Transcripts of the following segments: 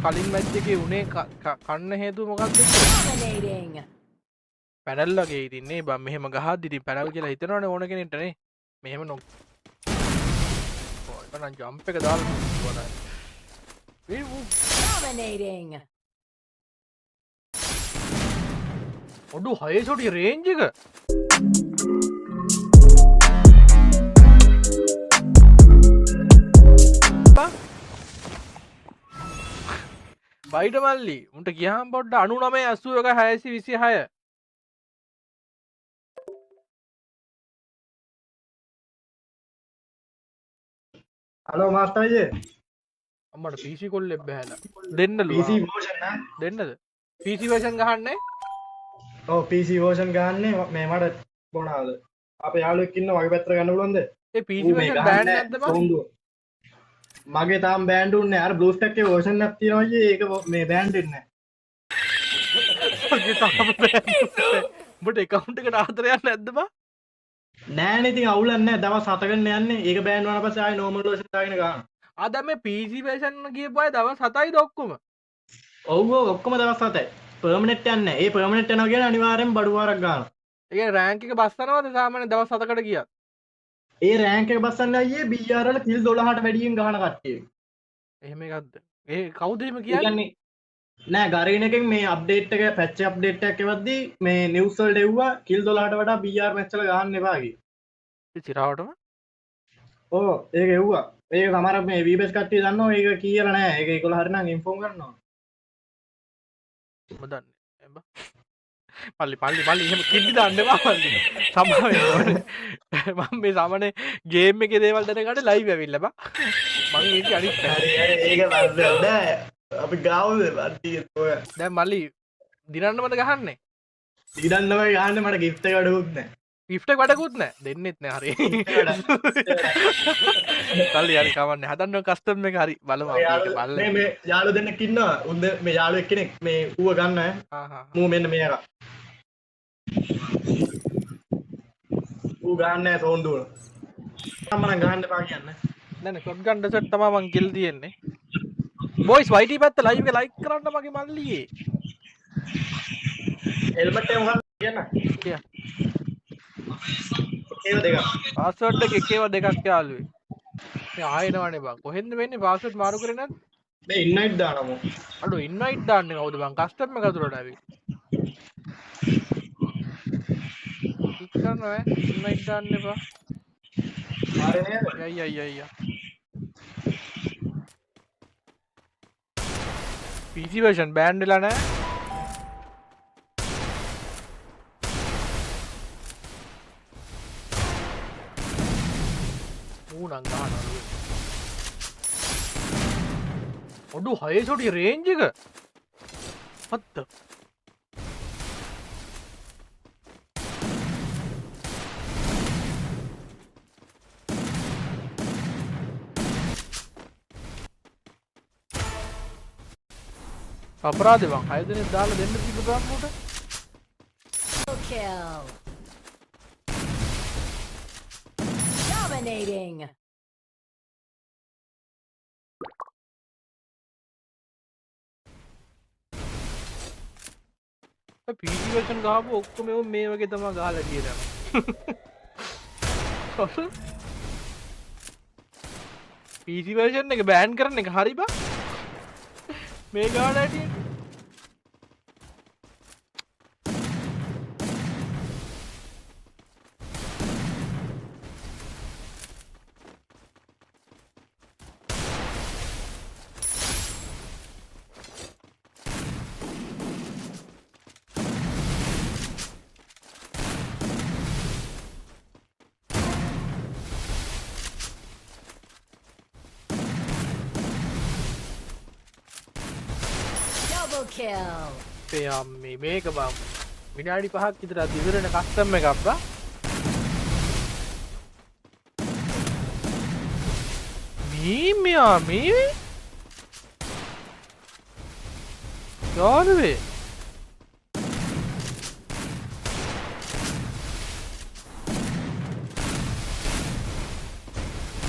කලින් මැච් එකේ උනේ කන්න හේතුව මොකක්ද? පැනල් වගේ ඉතින්නේ බම් මෙහෙම ගහද්දි ඉතින් පැනල් කියලා හිතනවනේ ඕන කෙනෙක්ට නේ. මෙහෙම නො ඔයකනම් ජම්ප් එක දාලා දුවනවා. Dominating. ඔඩු 6 ෂොටි රේන්ජ් එක. බයිට මල්ලි උන්ට ගියාම පොඩ්ඩ 99 81 626 හලෝ මාස්ටර් අයියේ අම්මට PC කොල්ලෙක් බහැලා දෙන්නලු PC version නා දෙන්නද PC version ගහන්නේ ඔව් PC version ගහන්නේ මේ මට මොනවාද අපේ යාළුවෙක් ඉන්න වගේ පැත්තට ගන්න පුළුවන්ද ඒ PC version බෑන් නැද්ද බං මගේ තාම බෑන්ඩ් උන්නේ අර බ්ලූ ස්ටැක් එකේ version එකක් තියෙනවා අයියේ ඒක මේ බෑන්ඩ් වෙන්නේ නැහැ මගේ තාම බෑන් උඹට account එකට ආතරයක් නැද්ද බං නෑනේ ඉතින් අවුලක් නැහැ දවස් 7කට යන්නේ ඒක බෑන්ඩ් වුණාට පස්සේ ආයෙ normal version දාගෙන ගන්න ආ දැන් මේ PC version ගියපු අය දවස් 7යිද ඔක්කොම ඔව් ඔව් ඔක්කොම දවස් 7යි permanent යන්නේ නැහැ ඒ permanent යනවා කියන්නේ අනිවාර්යෙන් බඩු වාරක් ගන්නවා ඒ කියන්නේ rank එක බස්සනවද සාමාන්‍ය දවස් 7කට ගියත් ඒ රෑන්ක් එක බස්සන්නේ අයියේ BR වල කිල් 12ට වැඩියෙන් ගහන කට්ටිය එහෙම එකක්ද ඒ කවුද එහෙම කියන්නේ නෑ ගරීන එකෙන් මේ අප්ඩේට් එක පැච් අප්ඩේට් එකක් එවද්දී මේ නිවුස් වලට එව්වා කිල් 12ට වඩා BR මැච් වල ගහන්න එපා කියලා. ඒ සිරාවටම ඔව් ඒක එව්වා. ඒක සමහර මේ VBS කට්ටිය දන්නවා ඒක කියලා නෑ. ඒක ඒගොල්ලෝ හරිනම් ඉන්ෆෝම් කරනවා. මම දන්නේ එම්බ පල්ලි එහෙම කිඩි දාන්න එපා පල්ලි සමාවෙන්න මම මේ සාමාන්‍ය ගේම් එකේ දේවල් දැනගන්න ලයිව් ඇවිල්ලා බා මම ඒක අනිත් හරි ඒක වැරද්දක් නෑ. අපි ගාවුද බට්ටිය ඔය. දැන් මල්ලි දිනන්නමද ගහන්නේ ඉඩන්නම ගහන්න මට ගිෆ්ට් එක අඩුවුත් නෑ. ගිෆ්ට් එක වැඩකුත් නෑ දෙන්නෙත් නෑ හරි පල්ලි හරි කවන්නේ හදන්න කස්ටම් එක හරි බලමු අපි ඒක බලලා මේ යාළුවෝ දෙන්නෙක් ඉන්නවා. උන් මේ යාළුවෙක් කෙනෙක් මේ ඌව ගන්න ඈ. මූ මෙන්න මේක. ඌ ගන්න නෑ සෝන්දුව. මම ගහන්න එපා කියන්නේ. නෑ ෂොට් ගන් ඩෙසර්ට් තමයි මං කිල් තියෙන්නේ බොයිස් YT පැත්ත ලයිව් එක ලයික් කරන්න මගේ මල්ලියේ හෙල්මට් එක මොකක්ද කියන්න? කියා ඒව දෙකක්. පාස්වර්ඩ් එක එකේව දෙකක් යාළුවේ මේ ආයෙනවනේ බං කොහෙන්ද වෙන්නේ පාස්වර්ඩ් මාරු කරේ නැද්ද මේ ඉන්වයිට් දානමු. අඩෝ ඉන්වයිට් දාන්නේ කවුද බං කස්ටම් එක අතුරට ඇවිත් ටික් කරනවා ඉන්වයිට් දාන්න එපා හරි නේද? යයි PC version බෑන් වෙලා නැහැ ඌනම් ගහනවා ඔඩු 6 ෂොටි රේන්ජ් එක what the අපරාධ බං 6 දෙනෙක් දාලා දෙන්න තිබ්බ බං උට Kill. Dominating. PC version ගහපු ඔක්කොම මේ වගේ තමයි ගහලා ගියදම PC version එක බෑන් කරන එක හරි බං මේ ගාන ඇටියට Double kill. මේ මේක බං විනාඩි 5ක් විතර දිවරන කස්ටම් එකක් බා මේ යාළුවේ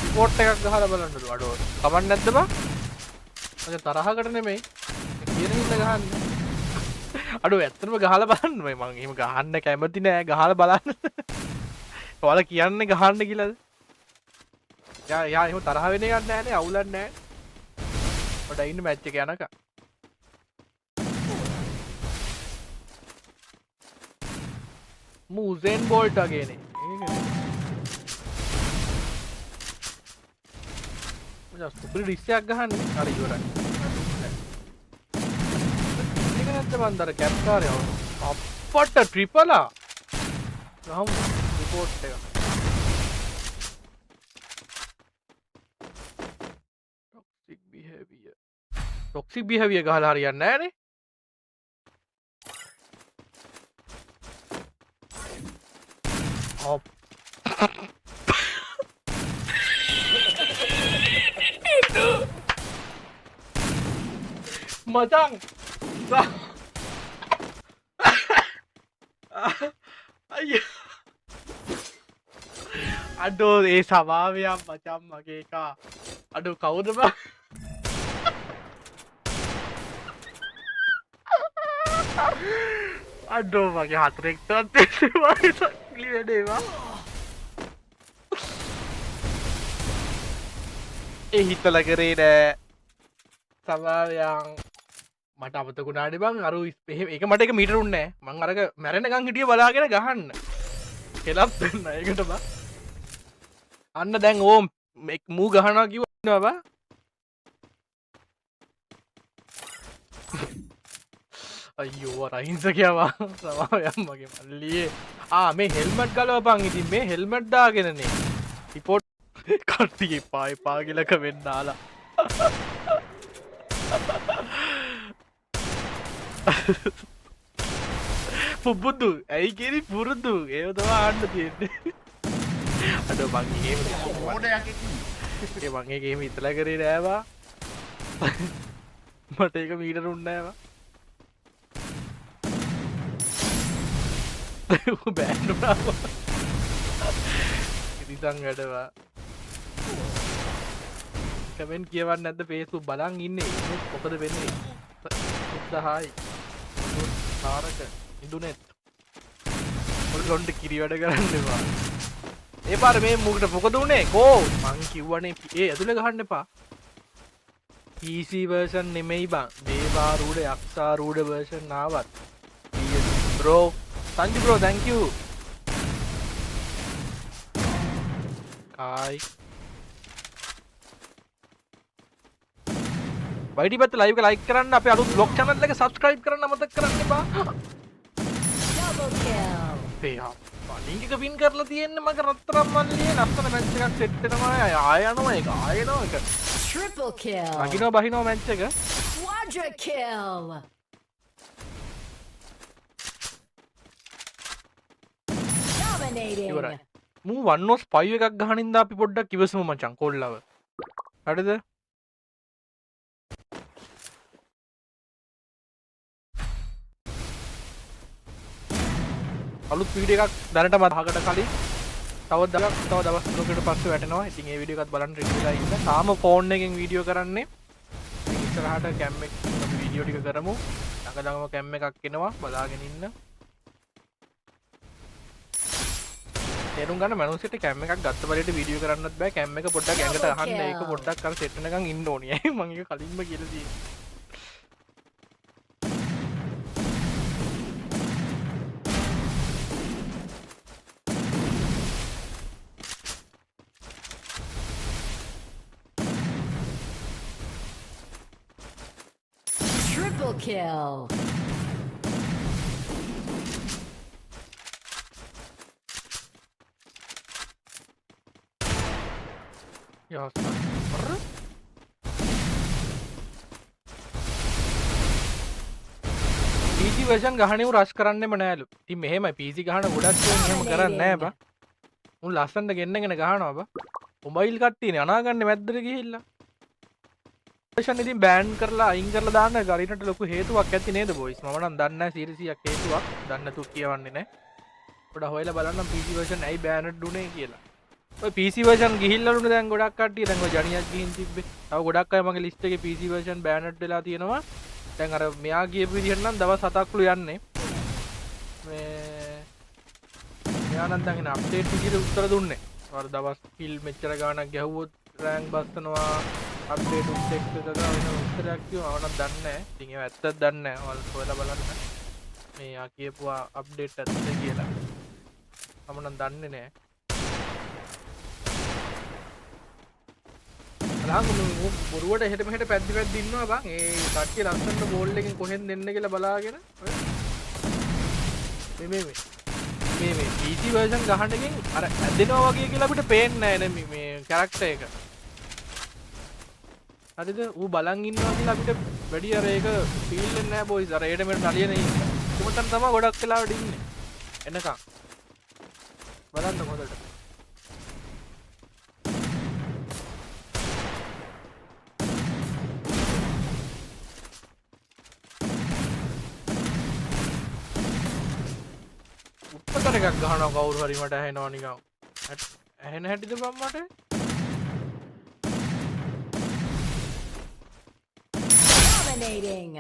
රිපෝට් එකක් ගහලා බලන්නලු අඩෝ කමක් නැද්ද බං මචං තරහකට නෙමෙයි කියන හින්දා ගහන්නේ අඩෝ ඇත්තටම ගහලා බලන්න මම එහෙම ගහන්න කැමති නෑ ගහලා බලන්න ඔයාලා කියන්නේ ගහන්න කියලාද යා එහෙම තරහ වෙන එකක් නෑනේ අවුලක් නෑ ඔඩ ඉන්න මැච් එක යනක මුසෙන් බෝල්ට් වගේනේ මචං සුපිරි රිස්යක් ගහන්නේ හරි ඉවරයි ඒක නැත්ද බන්දර කැප්කාරය අප්පට ට්‍රිපලා ගහමු රිපෝට් එක टॉक्सिक बिहेवियर ගහලා හරියන්නේ නැහනේ ඔප් මචං අයියෝ අඩෝ ඒ සමාවයක් මචං මගේ එක අඩෝ කවුද බා අඩෝ මගේ හතරෙක්ටත් වැඩේවා ඒ හිතල කරේ නෑ සමාවයන් මට අමතකුණාට බං අරු එක මට එක මිටරුන්නෑ මං අරක මැරෙනකං හිටිය බලාගෙන ගහන්න කෙලත් දෙන්න ඒකට බා අන්න දැන් ඕම් මූ ගහනවා කිව්වා බා අයියෝ රහිංසකයවා සමාවයන් මගේ මල්ලියේ මේ හෙල්මට් ගලවපන් ඉතින් මේ හෙල්මට් දාගෙනනේ රිපෝට් කට්ටිය එපා එපා කියලා කමෙන්ට් දාලා පුබුදු ඇයි කිරි පුරුදු ඒව තමයි ආන්න තියෙන්නේ අඩෝ මං ගේම ඒ මං ඒ ගේම ඉතලා කරේ නෑවා මට ඒක මීටරුන් නෑවා බෑන්ඩුනාව ඉතිසං වැඩවා කමෙන්ට් කියවන්න නැද්ද ෆේස්බුක් බලන් ඉන්නේ මොකද වෙන්නේ සුද්දහායි තාරක ඉදුනෙත් ඔල්ලොන්ට කිරි වැඩ කරන්න එපා ඒ පාර මේ මුකට මොකද උනේ කෝ මං කිව්වනේ ඒ ඇතුලේ ගහන්න එපා PC version නෙමෙයි බං දේවාරූඪ යක්ෂාරූඪ version ආවත් bro Sanju bro, thank you. Kai. YT පැත්ත live එක like කරන්න අපේ අලුත් vlog channel එක subscribe කරන්න අමතක කරන්න එපා. Double kill. පේහා. link එක pin කරලා තියෙන්නේ මගේ රත්තරන් මල්ලියේ ලස්සන match එකක් set වෙනවා ආය යනවා ඒක ආය යනවා ඒක. Triple kill. අගිනවා බහිනවා match එක. Quadra kill. ඉවරයි මූ වන්නෝස් 5 එකක් ගහනින්ද අපි පොඩ්ඩක් ඉවසමු මචං කොල්ලව හරිද අලුත් වීඩියෝ එකක් දැනටම 10කට කලින් තව දවස් තුනකට පස්සේ වැටෙනවා ඉතින් ඒ වීඩියෝ එකත් බලන්න රෙඩි වෙලා ඉන්න තාම ෆෝන් එකෙන් වීඩියෝ කරන්නේ ඉස්සරහට කැම් එක වීඩියෝ ටික කරමු ළඟම කැම් එකක් එනවා බලාගෙන ඉන්න තේරුම් ගන්න මනුස්සයට කැම් එකක් ගත්ත බලයට වීඩියෝ කරන්නත් බෑ කැම් එක පොඩ්ඩක් ඇඟට අහන්න ඒක පොඩ්ඩක් අර සෙට් වෙනකන් ඉන්න ඕනේ. මම ඒක කලින්ම කියලා තියෙනවා. Triple kill. Ya PC version ගහන්නේ රෂ් කරන්නෙම නෑලු. ඉතින් මෙහෙමයි PC ගහන ගොඩක් එහෙම කරන්නේ නෑ බා. උන් ලස්සනට ගෙන්නගෙන ගහනවා බා. මොබයිල් කට්ටියනේ අනාගන්නේ මැද්දට ගිහිල්ලා. version ඉතින් බෑන් කරලා අයින් කරලා දාන්න ගරිනට ලොකු හේතුවක් ඇති නේද බොයිස්? මම නම් දන්නේ නෑ සීරිසියක් හේතුවක්. දන්නේ නැතුව කියවන්නේ නෑ. පොඩ හොයලා බලන්න PC version ඇයි බෑන්ඩ් උනේ කියලා. ඔය PC version ගිහිල්ලාලුනේ දැන් ගොඩක් කට්ටිය දැන් ඔය ජනියක් ගිහින් තිබ්බේ. තව ගොඩක් අය මගේ ලිස්ට් එකේ PC version බෑනඩ් වෙලා තියෙනවා. දැන් අර මෙයා ගියපු විදිහට නම් දවස් 7ක්ලු යන්නේ. මේ මෙයා නම් දැන් එන අප්ඩේට් විදිහට උත්තර දුන්නේ. අර දවස් කිල් මෙච්චර ගාණක් ගැහුවොත් රෑන්ක් බස්සනවා අප්ඩේට් උත් එක්ක ගා වෙන උත්තරයක් කිව්වා. මම නම් දන්නේ නැහැ. ඉතින් ඒක ඇත්තද දන්නේ නැහැ. ඔයාලා හොයලා බලන්න. මේ යා කියපුවා අප්ඩේට් ඇත්තද කියලා. මම නම් දන්නේ නැහැ. බොරුවට එහෙට මෙහෙට පැද්දි පැද්දි ඉන්නවා බං. ඒ කට්ටිය ලස්සනට බෝල් එකෙන් කොහෙන් දෙන්න කියලා බලාගෙන මේ PC version ගහන්න එකෙන් අර ඇදෙනවා වගේ කියලා අපිට පේන්නේ නැහැ නේ මේ කැරක්ටර් එක. හරිද? ඌ බලන් ඉන්නවා කියලා අපිට වැඩි අර ඒක ෆීල් වෙන්නේ නැහැ බොයිස්. අර ඒඩ මෙහෙට නලියන ඉන්න. උඹටන් තමයි ගොඩක් වෙලාවට ඉන්නේ. එනකන්. බලන්න හොඳට. උත්තර එකක් ගහනවා කවුරු හරි මට ඇහෙනවා නිකන්. ඇහෙන හැටිද බම් මට? Dominating.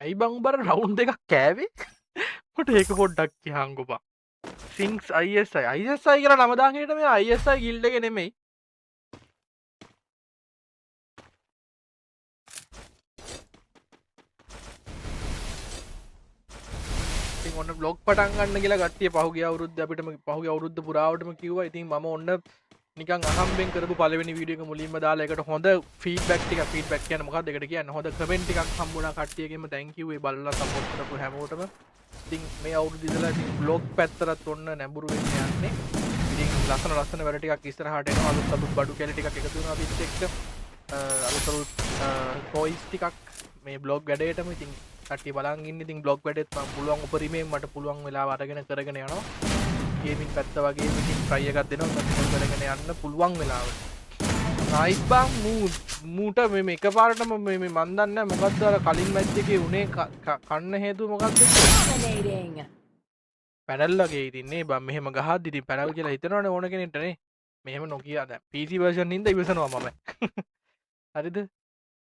ඇයි බං උඹර රවුන්ඩ් එකක් කෑවේ? මට ඒක පොඩ්ඩක් කියහන්කෝ බං. Sinks ISI කියලා නම දාගෙන හිට මේ ISI ගිල්ඩ් එක නෙමෙයි. ඔන්න බ්ලොග් පටන් ගන්න කියලා කට්ටිය පහුගිය අවුරුද්ද අපිටම පහුගිය අවුරුද්ද පුරාවටම කිව්වා. ඉතින් මම ඔන්න නිකන් අහම්බෙන් කරපු පළවෙනි වීඩියෝ එක මුලින්ම දාලා ඒකට හොඳ ෆීඩ්බැක් කියන්නේ මොකක්ද ඒකට කියන්නේ හොඳ කමෙන්ට් ටිකක් හම්බුණා කට්ටියගෙන්ම thank you ඒ බලලා සපෝට් කරපු හැමෝටම. ඉතින් මේ අවුරුද්ද ඉඳලා ඉතින් බ්ලොග් පැත්තට ඔන්න නැඹුරු වෙන්න යන්නේ. ඉතින් ලස්සන වැඩ ටිකක් ඉස්සරහට එනවා. අලුත් බඩු කැලි ටිකක් එකතු වෙනවා අපිත් එක්ක. අලුත් ටොයිස් ටිකක් මේ බ්ලොග් වැඩේටම ඉතින් කට්ටිය බලන් ඉන්න. ඉතින් බ්ලොග් වැඩේත් මම පුළුවන් උපරිමයෙන් මට පුළුවන් වෙලාව අරගෙන කරගෙන යනවා. ගේමින් පැත්ත වගේ ඉතින් try එකක් දෙනවා කන්ටිනියු කරගෙන යන්න පුළුවන් වෙලාවට. නයිස් බං මූට මේ එකපාරටම මේ මන් දන්නේ නැහැ මොකද්ද අර කලින් මැච් එකේ උනේ කන්න හේතුව මොකක්ද Dominating. පැනල් වගේ ඉතින් නේ බං මෙහෙම ගහද්දි ඉතින් පැනල් කියලා හිතනවනේ ඕන කෙනෙක්ට නේ. මෙහෙම නොකිය දැන් PC version හින්දා ඉවසනවා මම. හරිද?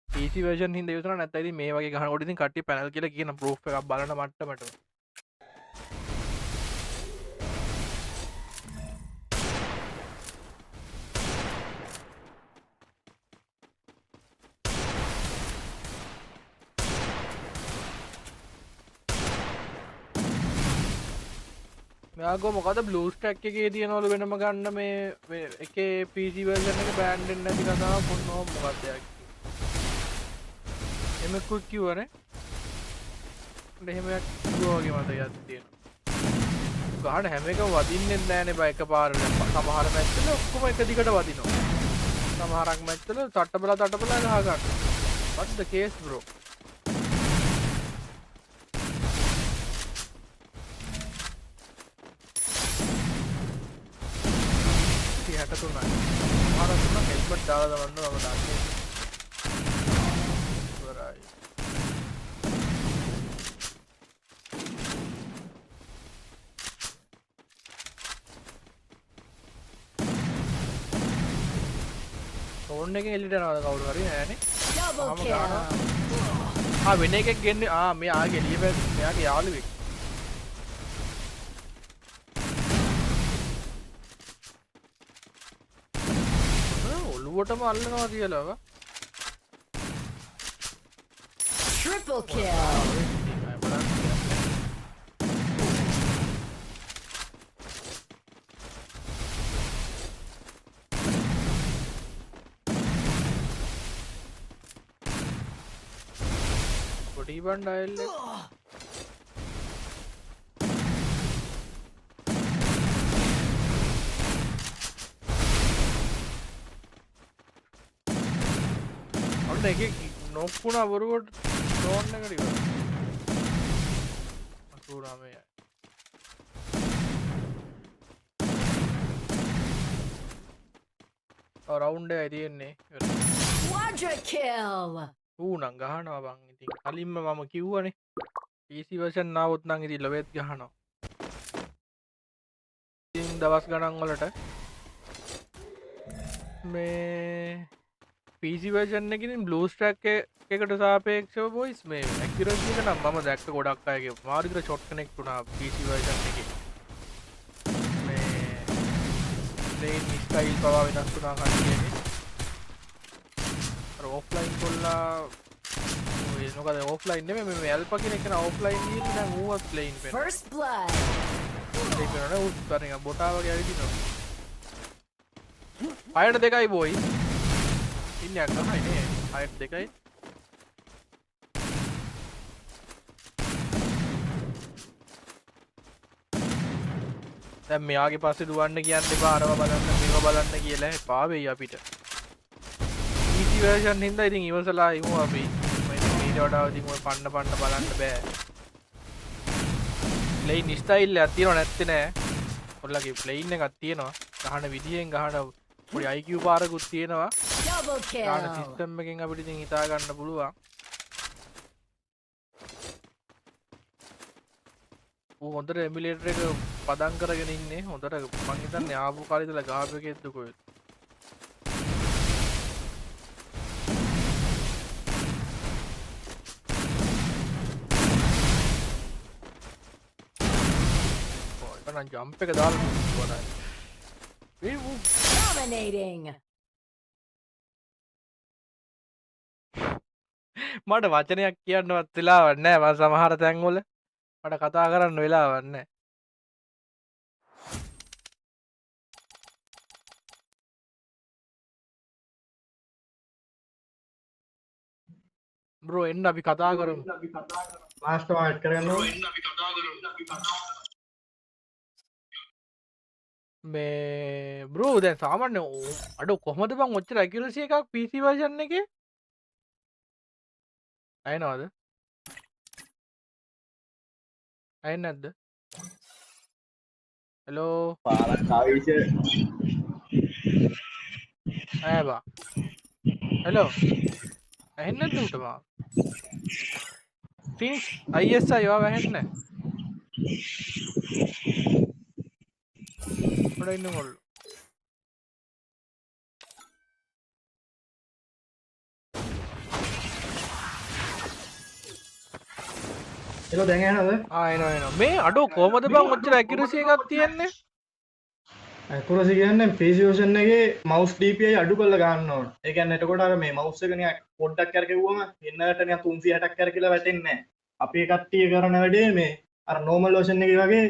PC version හින්දා ඉවසනවා නැත්නම් ඉතින් මේ වගේ ගහනකොට ඉතින් කට්ටිය පැනල් කියලා කියන ප්‍රූෆ් එකක් බලන මට්ටමට. මෙයාගෝ මොකද බ්ලූ ස්ටැක් එකේ තියනවලු වෙනම ගන්න මේ එකේ PC version එක බෑන් වෙන්නේ නැති කතාව මොනවා මොකක්ද යක්. එමෙකුත් කිව්වනේ. එහෙම යක් කිව්වා වගේ මතකයක් තියෙනවා. ගහන හැම එකම වදින්නේ නැහනේ බා එකපාරට. සමහර මැච් වල ඔක්කොම එක දිගට වදිනවා. සමහරක් මැච් වල තට්ටබලා ගහ ගන්න. What's the case bro? තුනයි මාරතුන හෙල්මට් දාලා දවන්න මම දාන්නේ ඉවරයි. ෆෝන් එකෙන් එළියට යනවාද කවුරු හරි නෑනේ. Double kill. වෙන එකෙක් ගෙන්නේ මේ ආගේ එළිය බෑ මෙයාගේ යාළුවෙක්. ඔළුවටම අල්ලනවා කියලා. Triple kill. පොඩි බණ්ඩායල් එක නොක්ුණා බොරුවට ඩෝන්න එකට ඉවරයි. අසුරාමයි. රවුන්ඩ් එකයි තියෙන්නේ. Quadra kill. ඌ නම් ගහනවා බං. ඉතින් කලින්ම මම කිව්වනේ PC version ආවොත් නම් ඉතින් ලොවෙත් ගහනවා. ඉතින් ඉතින් දවස් ගණන් වලට මේ PC version එකකින් blue stack එකට සාපේක්ෂව boys මේ accuracy එක නම් මම දැක්ක ගොඩක් අයගේ මාරු විතර shot connect වුණා PC version එකේ මේ plane style පවා වෙනස් වුණා කන්නේ අර offline කොල්ලා ඔය මොකද offline නෙමෙයි මේ alpha කියන එක න offline ගිහින් දැන් ඌවත් plane වෙනවා First blood. ඒක නේද ඌත් පරිණ බොටා වගේ ඇවිදිනවා අයට දෙකයි boys ඉන්නේ අක්කමයි නේ අයට දෙකයි දැන් මෙයාගේ පස්සේ දුවන්න කියන්න එපා අරව බලන්න මේව බලන්න කියලා එපා වෙයි අපිට PC version හින්දා ඉතින් ඉවසලා ඉමු අපි මම ඉතින් මීට වඩා ඉතින් ඔය පන්න බලන්න බෑ ප්ලේන් ස්ටයිල් එකක් තියෙනව නැත්තේ නෑ ඔයාලගේ ප්ලේන් එකක් තියෙනවා ගහන විදියෙන් ගහන පොඩි IQ පාරකුත් තියෙනවා Double ගහන kill. සිස්ටම් එකෙන් අපිට ඉතින් හිතා ගන්න පුළුවන් ඌ හොඳට එමුලේටර් එක පදම් කරගෙන ඉන්නේ හොඳට මං හිතන්නේ ආපු කාලේ ඉඳලා ගාප් එකෙත් දුකෝ ඔය ජම්ප් එක දාලා දුවනවා ඒ ඌ Dominating. මට වචනයක් කියන්නවත් වෙලාවක් නැහැ මම සමහර තැන්වල මට කතා කරන්න වෙලාවක් නැහැ බ්‍රෝ එන්න අපි කතා කරමු මාස්ටර් ඇඩ් කරගන්න මේ බ්‍රෝ දැන් සාමාන්‍ය අඩෝ කොහොමද බං ඔච්චර accuracy එකක් PC version එකේ අයනවද අයන්නේ නැද්ද හෙලෝ පාරක් ආවිෂ අයබා හෙලෝ ඇහෙන්නේ නැද්ද උට මා Things ISI ඔයා වැහෙන්නේ පොඩ ඉන්න මොල්ලු එළෝ දැන් එනවද එනවා මේ අඩෝ කොහමද බං ඔච්චර accuracy එකක් තියෙන්නේ accuracy කියන්නේ PC version එකේ mouse DPI අඩු කරලා ගන්න ඕන. ඒ කියන්නේ එතකොට අර මේ mouse එක නිකන් පොඩ්ඩක් කරකෙව්වම එන්නට නිකන් 360ක් කරකිලා වැටෙන්නේ නැහැ. අපි කට්ටිය කරන වැඩේ මේ අර normal version එකේ වගේ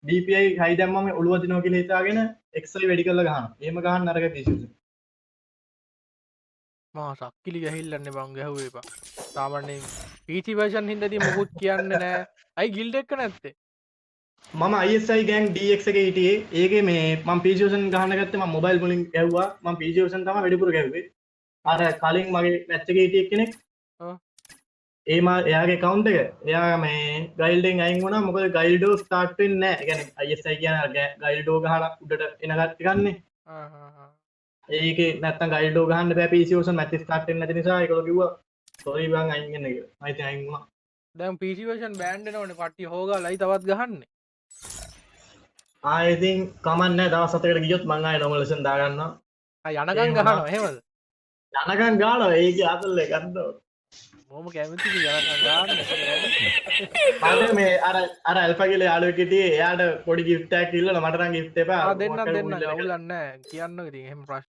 DPI high දැම්මම ඔළුව දිනවා කියලා හිතාගෙන XI වැඩි කරලා ගහනවා. එහෙම ගහන්න අරක PC version. මා සක්කිලි ගහිල්ලන්නේ බං ගැහුවේ එපා. සාමාන්‍යයෙන් PC version හින්දාදී මොකුත් කියන්නේ නැහැ. අයි guild එක නැත්තේ. මම ISI gang DX එකේ හිටියේ. ඒකේ මේ මම PC version ගහන්න ගත්තේ මම mobile වලින් ගැහුවා. මම PC version තමයි වැඩිපුර ගැහුවේ. අර කලින් මගේ මැච් එකේ හිටිය කෙනෙක් එයාගේ account එක එයා මේ ගයිල්ඩෙන් අයින් වුණා. මොකද ගයිල්ඩෝ ස්ටාර්ට් වෙන්නේ නැහැ. ඒ කියන්නේ ISI කියන්නේ ගයිල්ඩෝ ගහලා උඩට එන කට්ටියන්නේ. ඒකේ නැත්තම් ගයිල්ඩෝ ගහන්න බෑ PC version මැච් ස්ටාර්ට් වෙන්නේ නැති නිසා ඒකෝ කිව්වා sorry බං අයින් වෙන්න කියලා. මම ඉතින් අයින් වුණා. දැන් PC version බෑන්ඩ් වෙනවනේ කට්ටිය හොගාලයි තවත් ගහන්නේ. ආයෙ ඉතින් කමක් නැහැ. දවස් 7කට ගියොත් මං ආයෙ normal version දාගන්නවා. යනකම් ගහනවා එහෙමද? යනකම් ගානවා. ඒකේ අතල් එක ගන්නවා. මොම කැමතිද යනකම් ගන්න. මට මේ අර ඇල්ෆා කියලා යාළුවෙක් හිටියේ. එයාට පොඩි gift එකක් ඉල්ලලා මට නම් gift එපා. දෙන්න අවුලක් නැහැ. කියන්න ඉතින් එහෙම ප්‍රශ්න